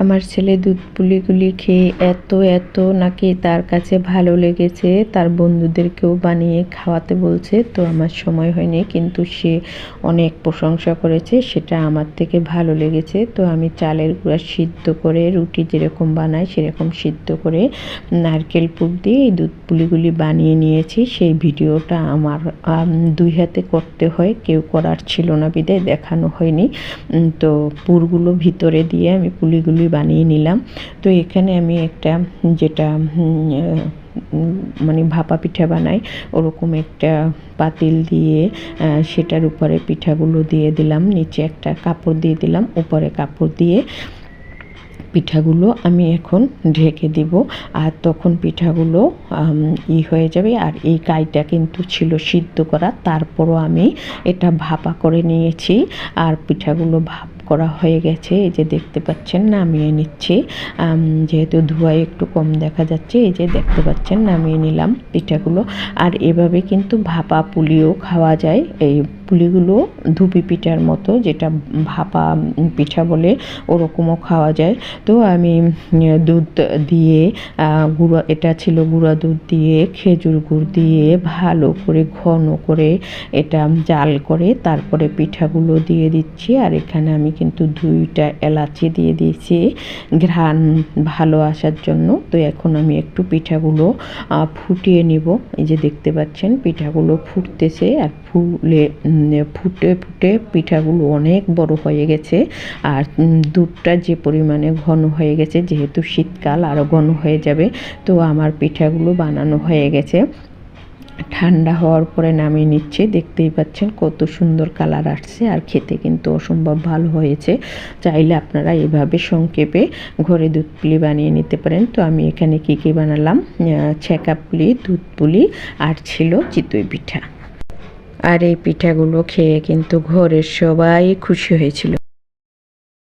আমার ছেলে দুধ পুলিগুলি খেয়ে এত নাকি তার কাছে ভালো লেগেছে, তার বন্ধুদেরকেও বানিয়ে খাওয়াতে বলছে। তো আমার সময় হয়নি, কিন্তু সে অনেক প্রশংসা করেছে, সেটা আমার থেকে ভালো লেগেছে। তো আমি চালের গুঁড়া সিদ্ধ করে রুটি যেরকম বানাই সেরকম সিদ্ধ করে নারকেল পুর দিয়ে এই দুধ পুলিগুলি বানিয়ে নিয়েছি। সেই ভিডিওটা আমার 2 হাতে করতে হয়, কেউ করার ছিল না বিধায় দেখানো হয়নি। তো পুরগুলো ভিতরে দিয়ে আমি পুলিগুলি বানিয়ে নিলাম। তো এখানে আমি একটা যেটা মানে ভাপা পিঠা বানাই ওরকম একটা পাতিল দিয়ে সেটার উপরে পিঠাগুলো দিয়ে দিলাম, নিচে একটা কাপড় দিয়ে দিলাম, উপরে কাপড় দিয়ে পিঠাগুলো আমি এখন ঢেকে দিব। আর তখন পিঠাগুলো হয়ে যাবে। আর এই কাইটা কিন্তু ছিল সিদ্ধ করা, তারপরও আমি এটা ভাপা করে নিয়েছি। আর পিঠাগুলো ভাপ করা হয়ে গেছে, এই যে দেখতে পাচ্ছেন নামিয়ে নিচ্ছি। যেহেতু ধোঁয়ায় একটু কম দেখা যাচ্ছে, এই যে দেখতে পাচ্ছেন নামিয়ে নিলাম পিঠাগুলো। আর এভাবে কিন্তু ভাপা পুলিও খাওয়া যায়। এই পুলিগুলো ধুপি পিঠার মতো, যেটা ভাপা পিঠা বলে, ওরকমও খাওয়া যায়। তো আমি দুধ দিয়ে গুঁড়া, এটা ছিল গুঁড়া দুধ দিয়ে খেজুর গুড় দিয়ে ভালো করে ঘন করে এটা জাল করে তারপরে পিঠাগুলো দিয়ে দিচ্ছি। আর এখানে আমি কিন্তু 2টা এলাচি দিয়ে দিয়েছি ঘ্রাণ ভালো আসার জন্য। তো এখন আমি একটু পিঠাগুলো ফুটিয়ে নিব। এই যে দেখতে পাচ্ছেন পিঠাগুলো ফুটতেছে, আর ফুটে পিঠাগুলো অনেক বড় হয়ে গেছে। আর দুধটা যে পরিমাণে ঘন হয়ে গেছে, যেহেতু শীতকাল আরও ঘন হয়ে যাবে। তো আমার পিঠাগুলো বানানো হয়ে গেছে, ঠান্ডা হওয়ার পরে নামিয়ে নিচ্ছে। দেখতেই পাচ্ছেন কত সুন্দর কালার আসছে, আর খেতে কিন্তু অসম্ভব ভালো হয়েছে। চাইলে আপনারা এভাবে সংক্ষেপে ঘরে দুধ পুলি বানিয়ে নিতে পারেন। তো আমি এখানে কি বানালাম, ছেঁকা পুলি, দুধ পুলি, আর ছিল চিতই পিঠা। আর এই পিঠাগুলো খেয়ে কিন্তু ঘরের সবাই খুশি হয়েছিল।